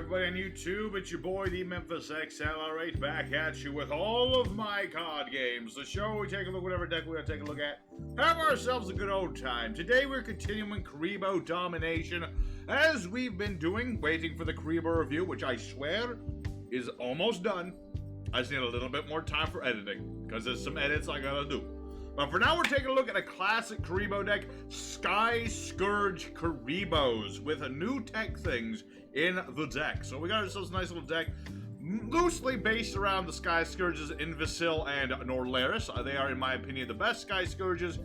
everybody on YouTube? It's your boy, the Memphis XL, right back at you with all of my card games. The show we take a look at whatever deck we're going to take a look at. Have ourselves a good old time. Today we're continuing Kuriboh domination, as we've been doing, waiting for the Kuriboh review, which I swear is almost done. I just need a little bit more time for editing, because there's some edits I gotta do. But for now, we're taking a look at a classic Kuriboh deck, Sky Scourge Kuribohs, with a new tech things in the deck. So we got ourselves a nice little deck, loosely based around the Sky Scourges Invicil and Norlaris. They are, in my opinion, the best Sky Scourges,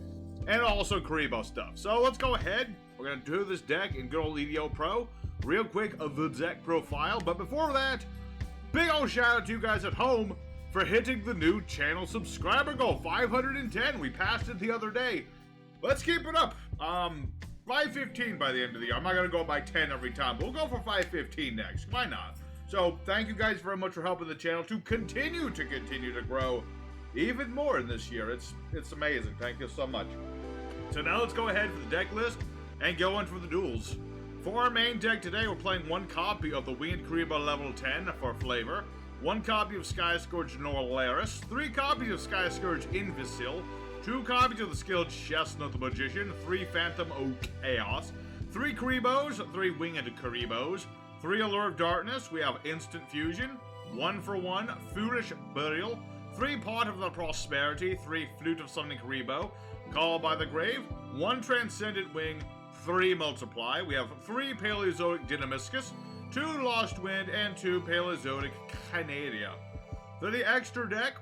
and also Kuriboh stuff. So let's go ahead. We're going to do this deck in good old Yugioh Pro. Real quick, the deck profile. But before that, big old shout out to you guys at home for hitting the new channel subscriber goal, 510. We passed it the other day. Let's keep it up. 515 by the end of the year. I'm not going to go by 10 every time, but we'll go for 515 next. Why not? So thank you guys very much for helping the channel to continue to grow even more in this year. It's amazing. Thank you so much. So now let's go ahead for the deck list and go in for the duels. For our main deck today, we're playing one copy of the Winged Kuriboh level 10 for flavor, one copy of Sky Scourge Norlaris, 3 copies of Sky Scourge Invicil, 2 copies of the skilled Chestnut the Magician, 3 Phantom Oak Chaos, 3 Kuribohs, 3 Winged Kuribohs, 3 Allure of Darkness, we have Instant Fusion, 1 for 1, Foolish Burial, 3 Pot of the Prosperity, 3 Flute of Summoning Kuriboh, Call by the Grave, 1 Transcendent Wing, 3 Multiply, we have 3 Paleozoic Dynamiscus, 2 Lost Wind, and 2 Paleozoic Canadia. For the extra deck,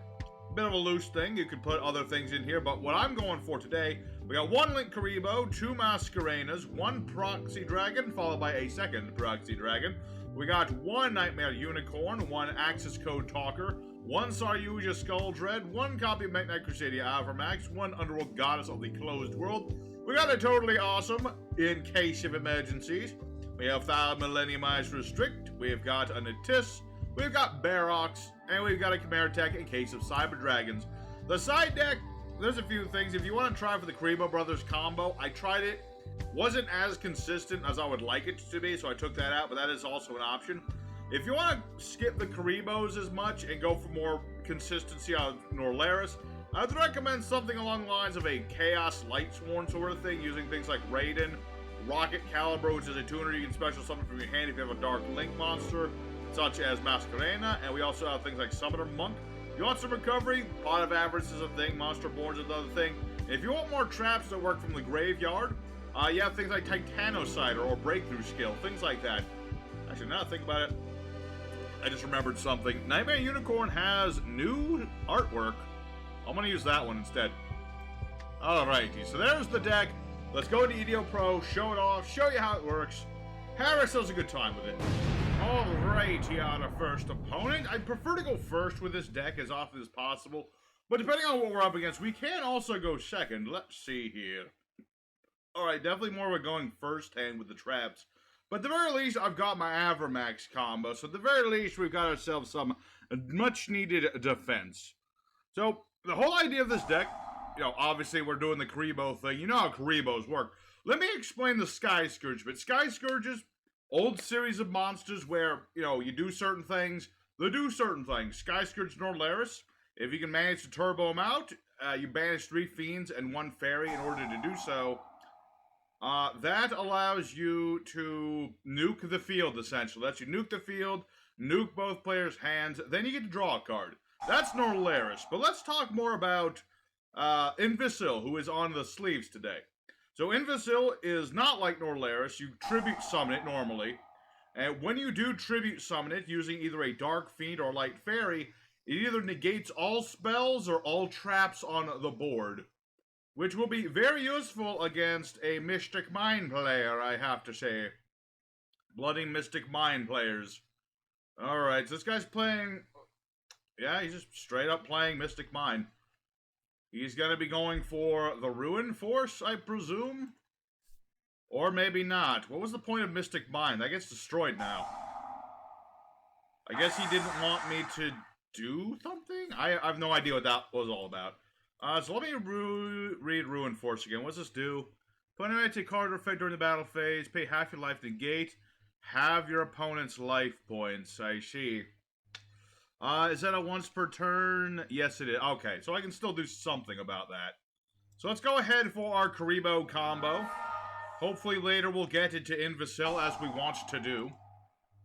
bit of a loose thing, you could put other things in here, but what I'm going for today, we got 1 Link Kuriboh, 2 Mascarenas, 1 Proxy Dragon, followed by a second Proxy Dragon. We got 1 Nightmare Unicorn, 1 Access Code Talker, 1 Saryuja Skull Dread, 1 copy of Midnight Crusadia Avramax, 1 Underworld Goddess of the Closed World. We got a Totally Awesome, in case of emergencies. We have Millenniumized Restrict, we've got a Natis, we've got Barox, and we've got a Chimera Tech in case of Cyber Dragons. The side deck, there's a few things. If you want to try for the Kuriboh Brothers combo, I tried it. Wasn't as consistent as I would like it to be, so I took that out, but that is also an option. If you want to skip the Kuribohs as much and go for more consistency on Norlaris, I'd recommend something along the lines of a Chaos Lightsworn sort of thing, using things like Raiden, Rocket Caliber, which is a tuner you can special summon from your hand if you have a Dark Link monster, such as Mascarena, and we also have things like Summoner Monk. If you want some recovery, Pot of Avarice is a thing, Monster Born is another thing. And if you want more traps that work from the graveyard, you have things like Titanocider or Breakthrough Skill, things like that. Actually, now that I think about it, I just remembered something. Nightmare Unicorn has new artwork. I'm going to use that one instead. Alrighty, so there's the deck. Let's go to Yugioh Pro, show it off, show you how it works. Have ourselves a good time with it. Alrighty, our first opponent. I prefer to go first with this deck as often as possible, but depending on what we're up against, we can also go second. Let's see here. Alright, definitely more of a going first hand with the traps. But at the very least, I've got my Avramax combo, so at the very least, we've got ourselves some much-needed defense. So, the whole idea of this deck, you know, obviously we're doing the Kuriboh thing. You know how Kuribohs work. Let me explain the Sky Scourge bit. Sky Scourges, old series of monsters where, you know, you do certain things, they do certain things. Sky Scourge Norlaris, if you can manage to turbo them out, you banish 3 Fiends and 1 Fairy in order to do so. That allows you to nuke the field, essentially. Lets you nuke the field, nuke both players' hands, then you get to draw a card. That's Norlaris. But let's talk more about Invicil, who is on the sleeves today. So Invicil is not like Norlaris. You tribute summon it normally. And when you do tribute summon it using either a Dark Fiend or Light Fairy, it either negates all spells or all traps on the board, which will be very useful against a Mystic Mind player, I have to say. Bloody Mystic Mind players. Alright, so this guy's playing... Yeah, he's just straight up playing Mystic Mind. He's going to be going for the Ruin Force, I presume? Or maybe not. What was the point of Mystic Mind? That gets destroyed now. I guess he didn't want me to do something? I have no idea what that was all about. So let me read Ruin Force again. What's this do? Put an take card effect during the battle phase. Pay half your life to negate. Have your opponent's life points. I see. Is that a once per turn? Yes, it is. Okay, so I can still do something about that. So let's go ahead for our Kuriboh combo. Hopefully later we'll get into Invicil as we want to do.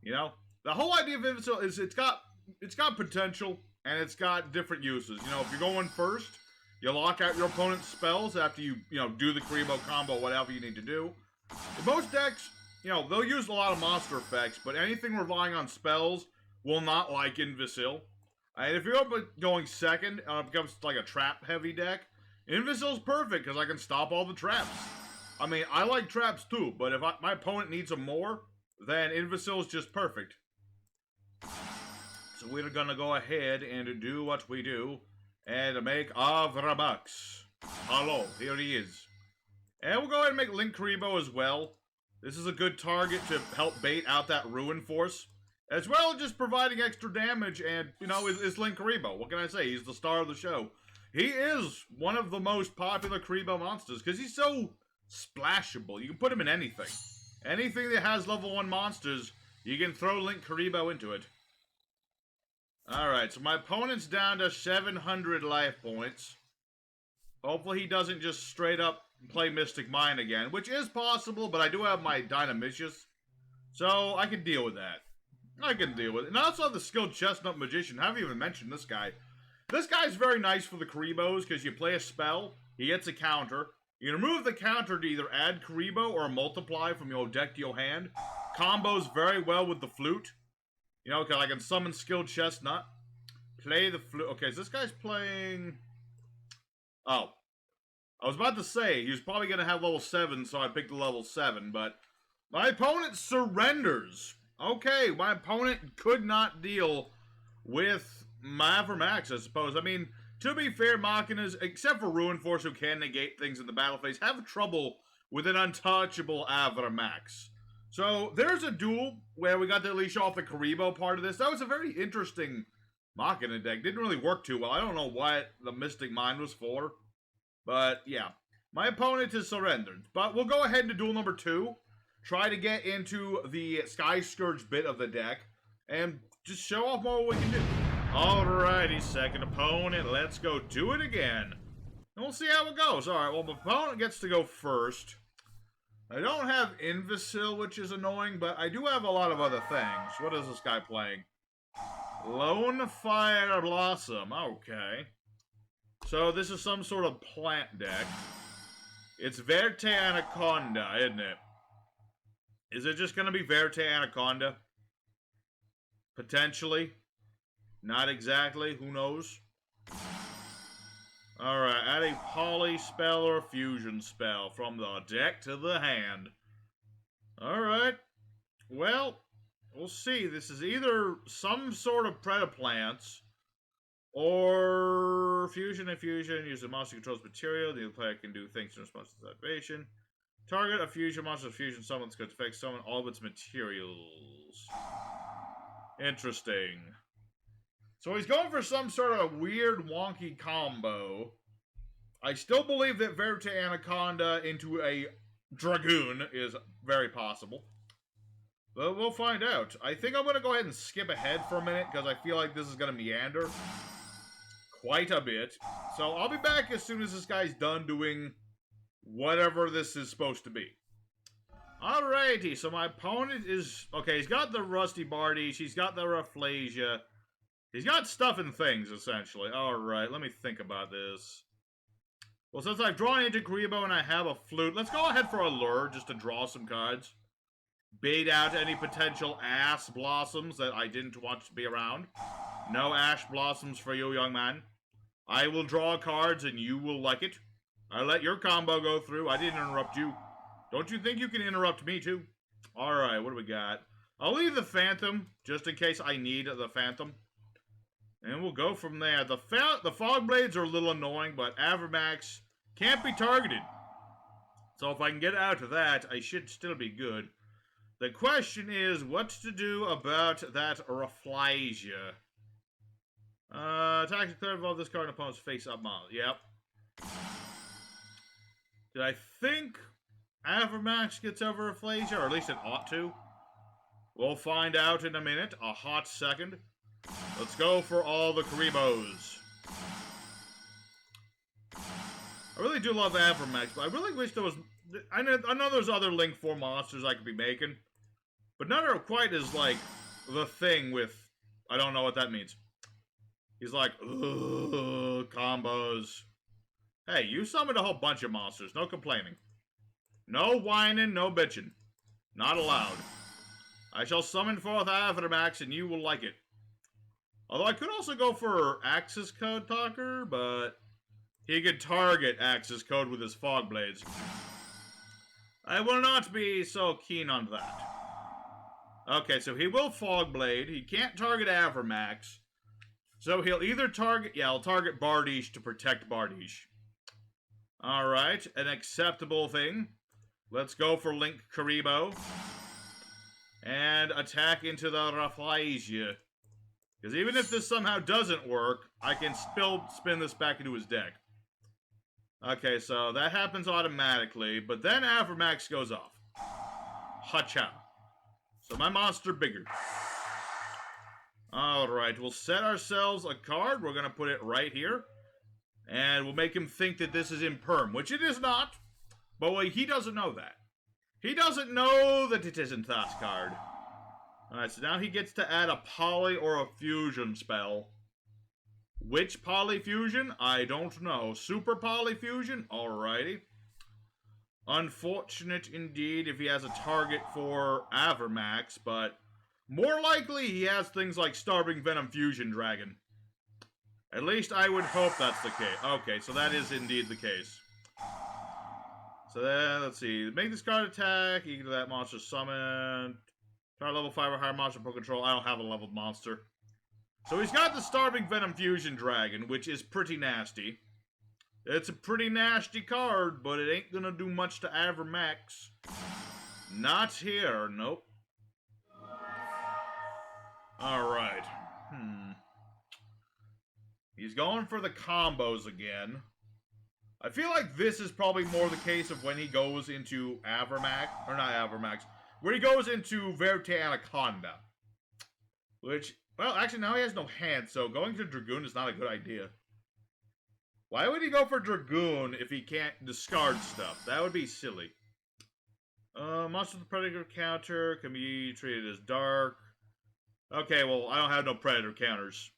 You know, the whole idea of Invicil is it's got potential and it's got different uses. You know, if you're going first, you lock out your opponent's spells after you do the Kuriboh combo, whatever you need to do. In most decks, they'll use a lot of monster effects, but anything relying on spells will not like Invicil. And if you're going second, it becomes like a trap-heavy deck. Invicil's perfect because I can stop all the traps. I mean, I like traps too, but if my opponent needs them more, then Invicil's just perfect. So we're gonna go ahead and do what we do and make Avrabax. Hello, here he is. And we'll go ahead and make Link Kuriboh as well. This is a good target to help bait out that Ruin Force, as well as just providing extra damage and, is Link Kuriboh. What can I say? He's the star of the show. He is one of the most popular Kuriboh monsters because he's so splashable. You can put him in anything. Anything that has level 1 monsters, you can throw Link Kuriboh into it. Alright, so my opponent's down to 700 life points. Hopefully he doesn't just straight up play Mystic Mine again, which is possible, but I do have my Dynamicious, so I can deal with that. I can deal with it. And I also have the Skilled Chestnut Magician. I haven't even mentioned this guy. This guy's very nice for the Kuribohs, because you play a spell, he gets a counter. You can remove the counter to either add Kuriboh or multiply from your deck to your hand. Combos very well with the flute. Because I can summon Skilled Chestnut. Play the flute. Okay, so this guy's playing... Oh. I was about to say, he was probably going to have level 7, so I picked the level 7, but... My opponent surrenders. Okay, my opponent could not deal with Mavermax, I suppose. I mean, to be fair, Machinas, except for Ruin Force, who can negate things in the battle phase, have trouble with an untouchable Avramax. So, there's a duel where we got to leash off the Kuriboh part of this. That was a very interesting Machina deck. Didn't really work too well. I don't know what the Mystic Mine was for. But, yeah. My opponent is surrendered. But we'll go ahead into duel number 2. Try to get into the Sky Scourge bit of the deck. And just show off more what we can do. Alrighty, second opponent. Let's go do it again. And we'll see how it goes. Alright, well, my opponent gets to go first. I don't have Invicil, which is annoying, but I do have a lot of other things. What is this guy playing? Lone Fire Blossom. Okay. So this is some sort of plant deck. It's Verte Anaconda, isn't it? Is it just going to be Verte Anaconda? Potentially. Not exactly. Who knows? Alright, add a poly spell or a fusion spell from the deck to the hand. Alright. Well, we'll see. This is either some sort of Predaplants or fusion and fusion. Use the monster controls material. The other player can do things in response to activation. Target a fusion monster fusion summon that's going to affect summon all of its materials. Interesting. So he's going for some sort of weird, wonky combo. I still believe that Verte Anaconda into a Dragoon is very possible. But we'll find out. I think I'm going to go ahead and skip ahead for a minute, because I feel like this is going to meander quite a bit. So I'll be back as soon as this guy's done doing whatever this is supposed to be. Alrighty, so my opponent is... Okay, he's got the Rusty Bardies, he's got the Rafflesia. He's got stuff and things, essentially. Alright, let me think about this. Well, since I've drawn into Kuriboh and I have a flute, let's go ahead for a lure, just to draw some cards. Bait out any potential ash blossoms that I didn't want to be around. No ash blossoms for you, young man. I will draw cards and you will like it. I let your combo go through. I didn't interrupt you. Don't you think you can interrupt me, too? Alright, what do we got? I'll leave the Phantom, just in case I need the Phantom. And we'll go from there. The Fog Blades are a little annoying, but Avramax can't be targeted. So if I can get out of that, I should still be good. The question is, what to do about that Rafflesia? Attack declared involve this card in opponent's face-up model. Yep. Did I think Avramax gets over Rafflesia? Or at least it ought to. We'll find out in a minute. A hot second. Let's go for all the Kuribohs. I really do love Avermax, but I really wish there was... I know there's other Link 4 monsters I could be making, but none are quite as, like, the thing with... I don't know what that means. He's like, ugh, combos. Hey, you summoned a whole bunch of monsters. No complaining. No whining, no bitching. Not allowed. I shall summon forth Avermax, and you will like it. Although I could also go for Axis Code Talker, but he could target Axis Code with his Fog Blades. I will not be so keen on that. Okay, so he will Fog Blade. He can't target Avermax. So he'll either target... Yeah, he'll target Bardiche to protect Bardiche. Alright, an acceptable thing. Let's go for Link Kuriboh. And attack into the Rafflesia. Because even if this somehow doesn't work, I can spin this back into his deck. Okay, so that happens automatically, but then Avermax goes off. Hacha. So my monster bigger. Alright, we'll set ourselves a card. We're going to put it right here. And we'll make him think that this is Imperm, which it is not. But he doesn't know that. He doesn't know that it isn't that card. Alright, so now he gets to add a Poly or a Fusion spell. Which Polyfusion? I don't know. Super Polyfusion? Alrighty. Unfortunate indeed if he has a target for Avermax, but more likely he has things like Starving Venom Fusion Dragon. At least I would hope that's the case. Okay, so that is indeed the case. So then, let's see. Make this card attack, equal to that monster summon. Try level 5 or higher monster pro control. I don't have a leveled monster. So he's got the Starving Venom Fusion Dragon, which is pretty nasty. It's a pretty nasty card, but it ain't gonna do much to Avermax. Not here, nope. Alright. He's going for the combos again. I feel like this is probably more the case of when he goes into Avermax, or not Avermax, where he goes into Verte Anaconda. Which, well, actually now he has no hand, so going to Dragoon is not a good idea. Why would he go for Dragoon if he can't discard stuff? That would be silly. Monster with Predator counter can be treated as dark. Okay, well, I don't have no Predator counters.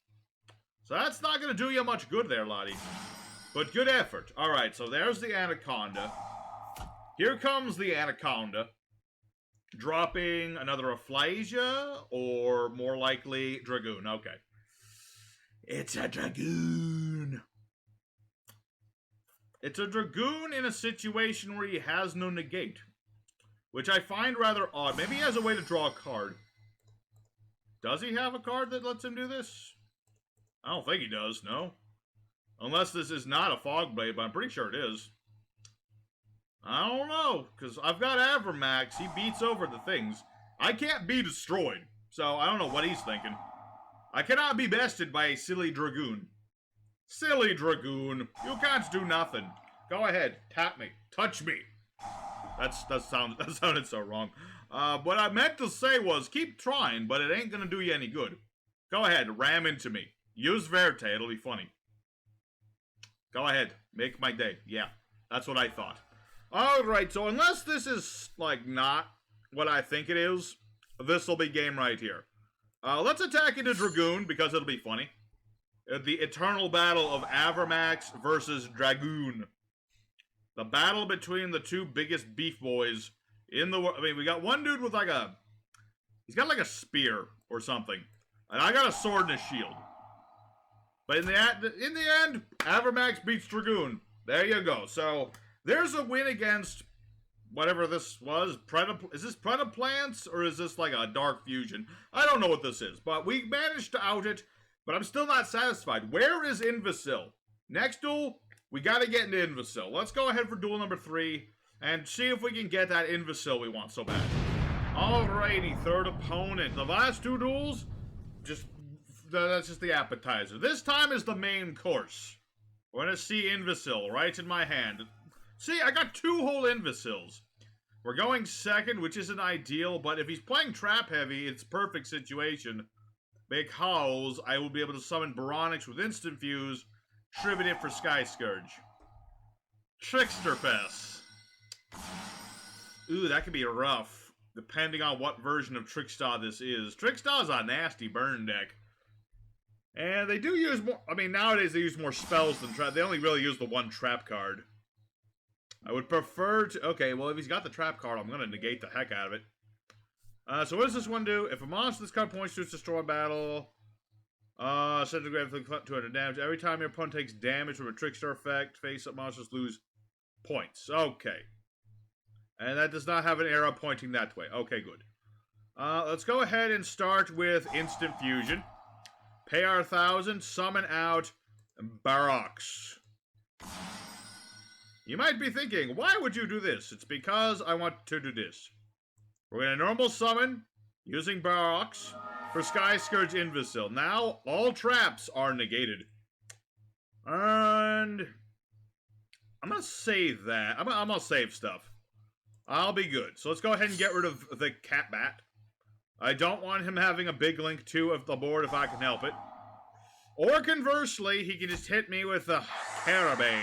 So that's not going to do you much good there, Lottie. But good effort. Alright, so there's the Anaconda. Here comes the Anaconda. Dropping another Rafflesia, or more likely, Dragoon. Okay. It's a Dragoon. It's a Dragoon in a situation where he has no negate. Which I find rather odd. Maybe he has a way to draw a card. Does he have a card that lets him do this? I don't think he does, no. Unless this is not a Fog Blade, but I'm pretty sure it is. I don't know, because I've got Avermax. He beats over the things. I can't be destroyed, so I don't know what he's thinking. I cannot be bested by a silly Dragoon. Silly Dragoon. You can't do nothing. Go ahead. Tap me. Touch me. That sounded so wrong. What I meant to say was, keep trying, but it ain't gonna do you any good. Go ahead. Ram into me. Use Verte. It'll be funny. Go ahead. Make my day. Yeah. That's what I thought. Alright, so unless this is, like, not what I think it is, this will be game right here. Let's attack into Dragoon, because it'll be funny. The eternal battle of Avermax versus Dragoon. The battle between the two biggest beef boys in the world. I mean, we got one dude with like a... He's got like a spear or something. And I got a sword and a shield. But in the end, Avermax beats Dragoon. There you go. So, there's a win against whatever this was. Is this Predaplants or is this like a Dark Fusion? I don't know what this is. But we managed to out it. But I'm still not satisfied. Where is Invicil? Next duel, we got to get into Invicil. Let's go ahead for duel number 3 and see if we can get that Invicil we want so bad. Alrighty, third opponent. The last two duels, that's just the appetizer. This time is the main course. We're going to see Invicil right in my hand. See, I got 2 whole Invicils. We're going second, which isn't ideal, but if he's playing trap heavy, it's perfect situation. Because I will be able to summon Baronix with Instant Fuse, tribute it for Sky Scourge. Trickster Fest. Ooh, that could be rough, depending on what version of Trickstar this is. Trickstar's a nasty burn deck. And they do use more, I mean, nowadays they use more spells than trap. They only really use the one trap card. I would prefer to, okay, well, if he's got the trap card, I'm going to negate the heck out of it. So what does this one do? If a monster this card points to its destroy battle, send the grave for 200 damage. Every time your opponent takes damage from a Trickster effect, face-up monsters lose points. Okay. And that does not have an arrow pointing that way. Okay, good. Let's go ahead and start with Instant Fusion. Pay our 1,000, summon out Barox. You might be thinking, why would you do this? It's because I want to do this. We're going to normal summon using Barox for Sky Scourge Invicil. Now, all traps are negated. And I'm going to save that. I'm going to save stuff. I'll be good. So let's go ahead and get rid of the Cat Bat. I don't want him having a big link 2 of the board if I can help it. Or conversely, he can just hit me with the Carabane.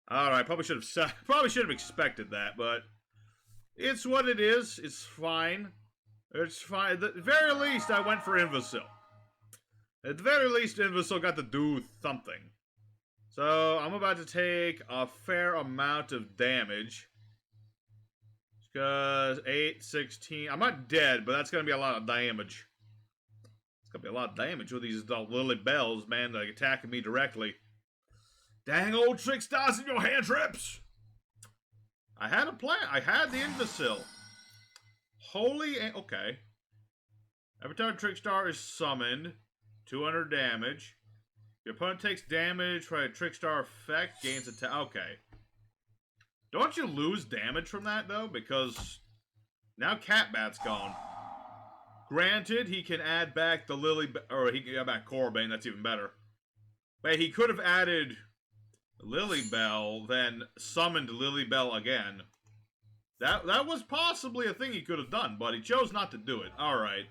Alright, probably should have expected that, but it's what it is. It's fine. It's fine. At the very least, I went for Invicil. At the very least, Invicil got to do something. So, I'm about to take a fair amount of damage. Because 8, 16. I'm not dead, but that's going to be a lot of damage. It's going to be a lot of damage with these Lily Bells, man, like attacking me directly. Dang old Trickstars in your hand trips! I had a plan. I had the Invicil. Okay. Every time a Trickstar is summoned, 200 damage. Your opponent takes damage from a Trickstar effect, gains attack. Okay. Don't you lose damage from that, though? Because now Cat Bat's gone. Granted, he can add back the Lily... Or he can add back Corbane, that's even better. But he could have added Lilybell, then summoned Lilybell again. That was possibly a thing he could have done, but he chose not to do it. Alright.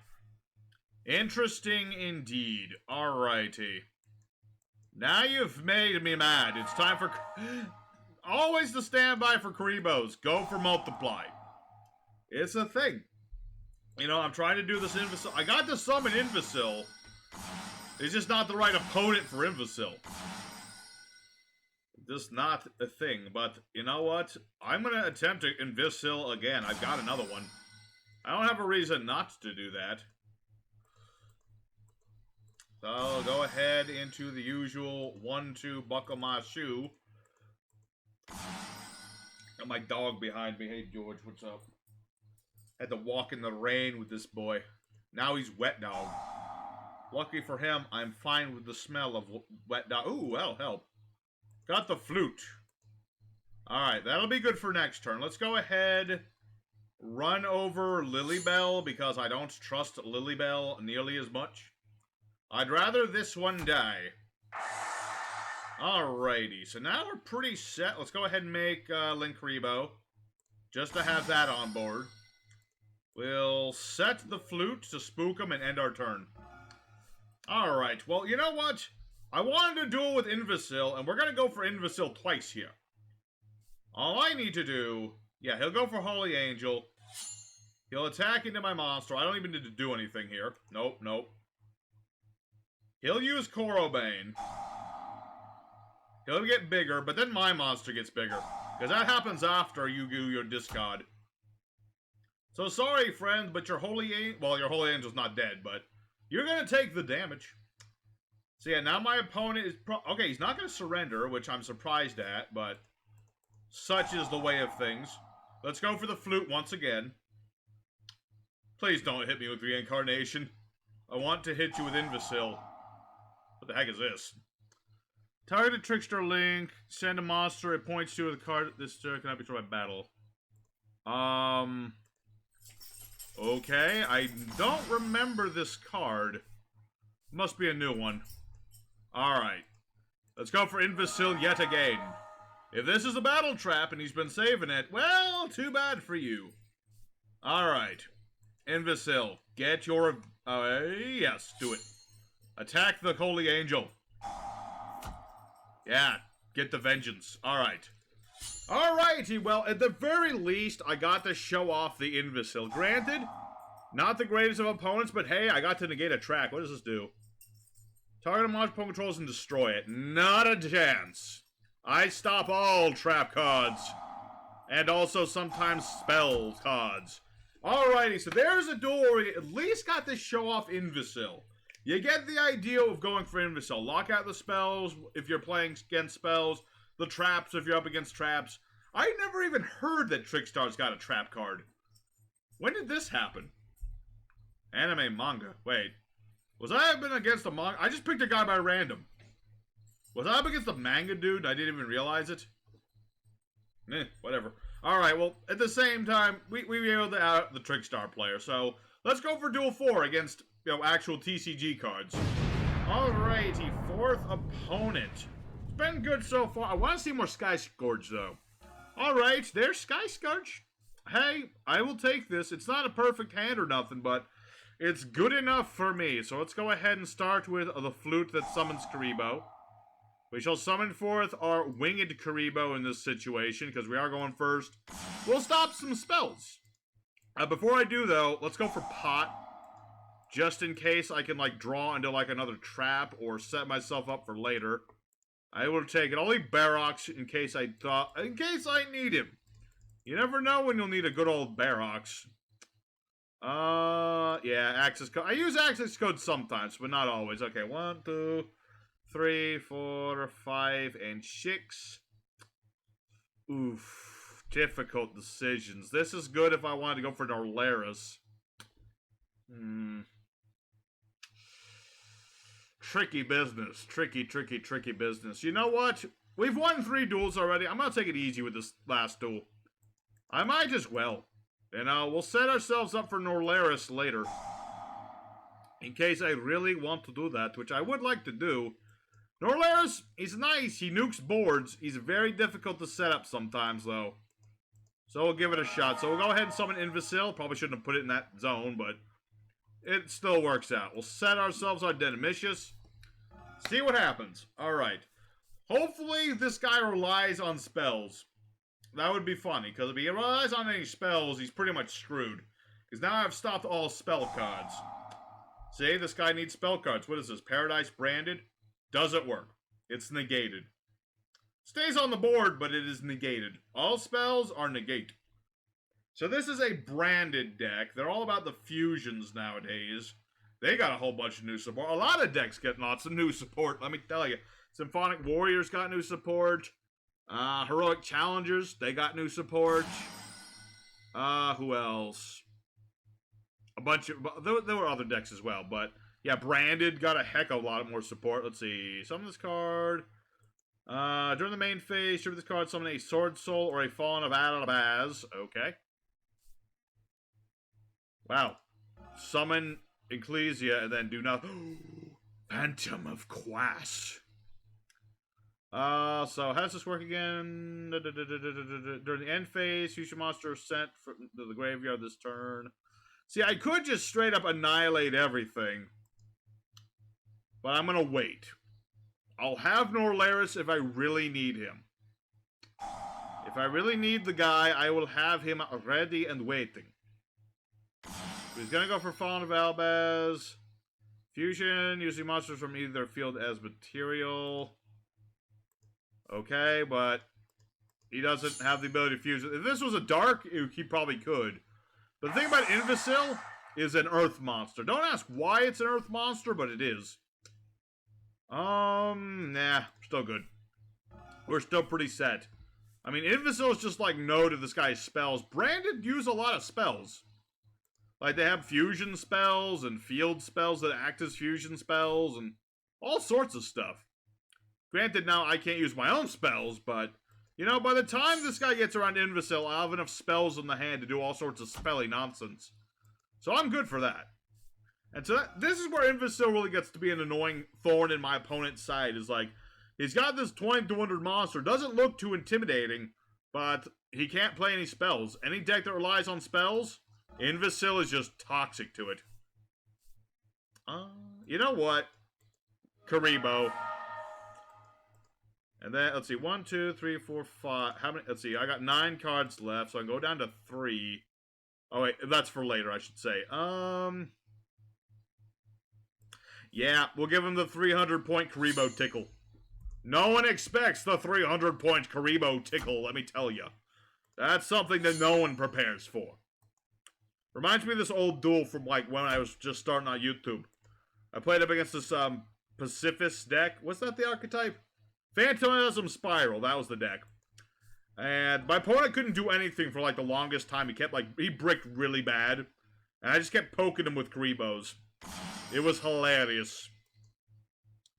Interesting indeed. Alrighty. Now you've made me mad. It's time for... Always the standby for Kuribohs. Go for Multiply. It's a thing. You know, I'm trying to do this Invicil. I got to summon Invicil. It's just not the right opponent for Invicil. Just not a thing. But, you know what? I'm going to attempt to Invicil again. I've got another one. I don't have a reason not to do that. So, I'll go ahead into the usual 1-2 buckle my shoe. Got my dog behind me. Hey, George, what's up? Had to walk in the rain with this boy. Now he's wet dog. Lucky for him, I'm fine with the smell of wet dog. Ooh, that'll help. Got the flute. Alright, that'll be good for next turn. Let's go ahead. Run over Lilybell, because I don't trust Lilybell nearly as much. I'd rather this one die. Alrighty, so now we're pretty set. Let's go ahead and make Link Kuriboh, just to have that on board. We'll set the flute to spook him and end our turn. Alright, well, you know what? I wanted to duel with Invicil, and we're going to go for Invicil twice here. All I need to do... Yeah, he'll go for Holy Angel. He'll attack into my monster. I don't even need to do anything here. Nope, nope. He'll use Corbane. He'll get bigger, but then my monster gets bigger. Because that happens after you do your discard. So sorry, friend, but your Holy Angel... Well, your Holy Angel's not dead, but... You're going to take the damage. So yeah, now my opponent is... Okay, he's not going to surrender, which I'm surprised at, but... Such is the way of things. Let's go for the flute once again. Please don't hit me with Reincarnation. I want to hit you with Invicil. What the heck is this? Target a Trickster Link. Send a monster. It points to the card. This cannot be destroyed by battle. Okay. I don't remember this card. Must be a new one. Alright. Let's go for Invicil yet again. If this is a battle trap and he's been saving it, well, too bad for you. Alright. Invicil, get your... yes, do it. Attack the Holy Angel. Yeah, get the vengeance. Alright. Alrighty, well, at the very least, I got to show off the Invicil. Granted, not the greatest of opponents, but hey, I got to negate a track. What does this do? Target a monster opponent controls and destroy it. Not a chance. I stop all trap cards. And also sometimes spell cards. Alrighty, so there's a duel where we at least got to show off Invicil. You get the idea of going for Invicil. Lock out the spells if you're playing against spells. The traps if you're up against traps. I never even heard that Trickstars got a trap card. When did this happen? Anime manga. Wait. Was I up against a manga? I just picked a guy by random. Was I up against a manga dude? I didn't even realize it. Whatever. Alright, well, at the same time, we were able to out the Trickstar player. So, let's go for Duel 4 against, actual TCG cards. Alrighty, fourth opponent. It's been good so far. I want to see more Sky Scourge, though. Alright, there's Sky Scourge. Hey, I will take this. It's not a perfect hand or nothing, but it's good enough for me. So let's go ahead and start with the flute that summons Kuriboh. We shall summon forth our winged Kuriboh in this situation, because we are going first. We'll stop some spells. Before I do, though, let's go for Pot. Just in case I can, draw into, another trap or set myself up for later. I will take it. I'll leave Barox in case I need him. You never know when you'll need a good old Barox. Yeah, access code. I use access code sometimes, but not always. Okay, 1, 2, 3, 4, 5, and 6. Oof. Difficult decisions. This is good if I wanted to go for Norlaris. Tricky business. Tricky business. You know what? We've won 3 duels already. I'm gonna take it easy with this last duel. I might as well. And we'll set ourselves up for Norlaris later. In case I really want to do that, which I would like to do. Norlaris, he's nice. He nukes boards. He's very difficult to set up sometimes, though. So we'll give it a shot. So we'll go ahead and summon Invicil. Probably shouldn't have put it in that zone, but it still works out. We'll set ourselves on Dynamicious. See what happens. Alright. Hopefully this guy relies on spells. That would be funny, because if he relies on any spells, he's pretty much screwed. Because now I've stopped all spell cards. See, this guy needs spell cards. What is this? Paradise Branded? Doesn't work. It's negated. Stays on the board, but it is negated. All spells are negate. So this is a branded deck. They're all about the fusions nowadays. They got a whole bunch of new support. A lot of decks get lots of new support, let me tell you. Symphonic Warriors got new support. Heroic Challengers, they got new support. Who else? A bunch of... There were other decks as well, but... Yeah, Branded got a heck of a lot more support. Let's see. Summon this card. During the main phase, tribute this card, summon a Sword Soul or a Fallen of Alabaz. Okay. Wow. Summon Ecclesia and then do nothing. Phantom of Quas. So how does this work again? During the end phase, future monster is sent from the graveyard this turn. See, I could just straight up annihilate everything. But I'm gonna wait. I'll have Norlaris if I really need him. If I really need the guy, I will have him ready and waiting. He's gonna go for Fallen of Albaz. Fusion, using monsters from either field as material. Okay, but he doesn't have the ability to fuse it. If this was a dark, he probably could. But the thing about Invicil is an earth monster. Don't ask why it's an earth monster, but it is. Nah, still good. We're still pretty set. I mean, Invicil is just like no to this guy's spells. Branded use a lot of spells. Like, they have fusion spells and field spells that act as fusion spells and all sorts of stuff. Granted, now I can't use my own spells, but, you know, by the time this guy gets around Invicil, I'll have enough spells in the hand to do all sorts of spelly nonsense. So I'm good for that. And so this is where Invicil really gets to be an annoying thorn in my opponent's side, is like, He's got this 2200 monster. Doesn't look too intimidating, but he can't play any spells. Any deck that relies on spells, Invicil is just toxic to it. You know what? Kuriboh. And then, let's see, 1, 2, 3, 4, 5. How many? Let's see, I got 9 cards left, so I can go down to 3. Oh, wait, that's for later, I should say. Yeah, we'll give him the 300-point Kuriboh tickle. No one expects the 300-point Kuriboh tickle, let me tell you. That's something that no one prepares for. Reminds me of this old duel from, like, when I was just starting on YouTube. I played up against this, Pacifist deck. What's that, the archetype? Phantasm Spiral, that was the deck. And my opponent couldn't do anything for, like, the longest time. He kept, like, he bricked really bad. And I just kept poking him with Kuribohs. It was hilarious.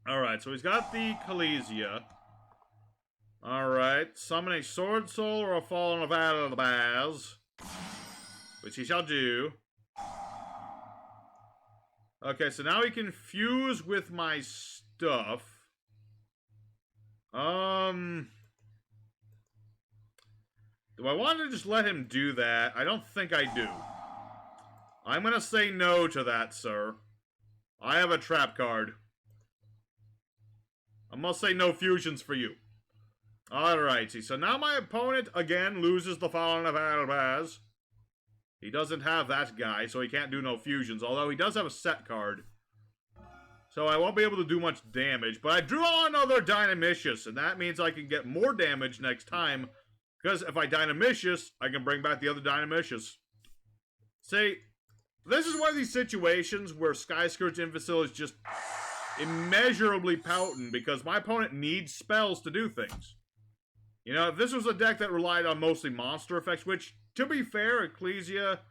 Alright, so he's got the Khaleesi. Alright, summon a Sword Soul or a Fallen of Alabaz. Which he shall do. Okay, so now he can fuse with my stuff. Do I want to just let him do that? I don't think I do. I'm gonna say no to that, sir. I have a trap card. I must say no fusions for you. Alrighty, so now my opponent, again, loses the Fallen of Albaz. He doesn't have that guy, so he can't do no fusions, although he does have a set card. So I won't be able to do much damage, but I draw another Dynamicious, and that means I can get more damage next time, because if I Dynamicious, I can bring back the other Dynamicious. See, this is one of these situations where Sky Scourge Invicil is just immeasurably potent, because my opponent needs spells to do things. You know, if this was a deck that relied on mostly monster effects, which, to be fair, Ecclesia,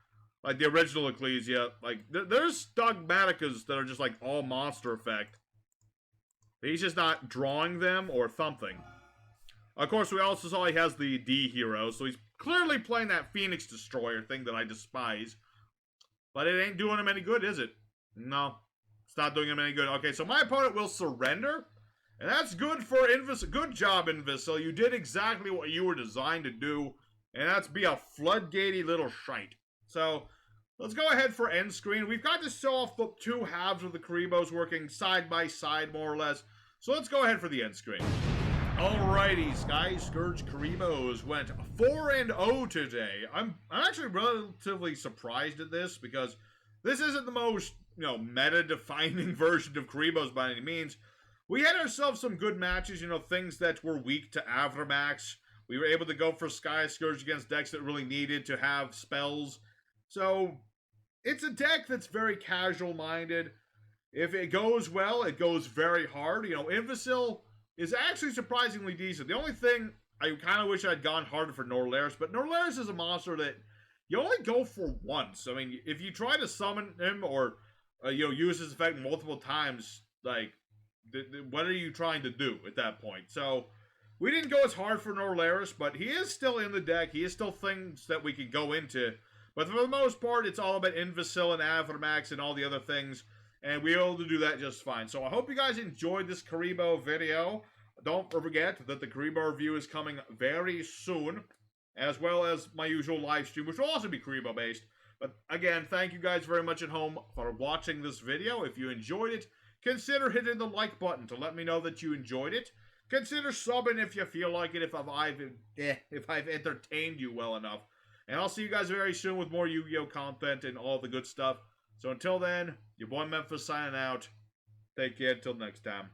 like the original Ecclesia, like, there's Dogmatikas that are just, like, all monster effect. He's just not drawing them or something. Of course, we also saw he has the D hero, so he's clearly playing that Phoenix Destroyer thing that I despise. But it ain't doing him any good, is it? No. It's not doing him any good. Okay, so my opponent will surrender. And that's good for Invicil. Good job, Invicil. You did exactly what you were designed to do. And that's be a floodgatey little shite. So, let's go ahead for end screen. We've got to show off the 2 halves of the Kuribohs working side by side, more or less. So let's go ahead for the end screen. Alrighty, Sky Scourge Kuribohs went 4-0 today. I'm actually relatively surprised at this, because this isn't the most, you know, meta-defining version of Kuribohs by any means. We had ourselves some good matches, you know, things that were weak to Avramax. We were able to go for Sky Scourge against decks that really needed to have spells. So, it's a deck that's very casual-minded. If it goes well, it goes very hard. You know, Invicil is actually surprisingly decent. The only thing, I kind of wish I'd gone harder for Norlaris, but Norlaris is a monster that you only go for once. I mean, if you try to summon him or, you know, use his effect multiple times, like, what are you trying to do at that point? So, we didn't go as hard for Norlaris, but he is still in the deck. He is still things that we can go into. But for the most part, it's all about Invicil and Avramax and all the other things. And we were able to do that just fine. So I hope you guys enjoyed this Kuriboh video. Don't forget that the Kuriboh review is coming very soon. As well as my usual live stream, which will also be Kuriboh based. But again, thank you guys very much at home for watching this video. If you enjoyed it, consider hitting the like button to let me know that you enjoyed it. Consider subbing if you feel like it, if I've entertained you well enough. And I'll see you guys very soon with more Yu-Gi-Oh! Content and all the good stuff. So until then, your boy Memphis signing out. Take care until next time.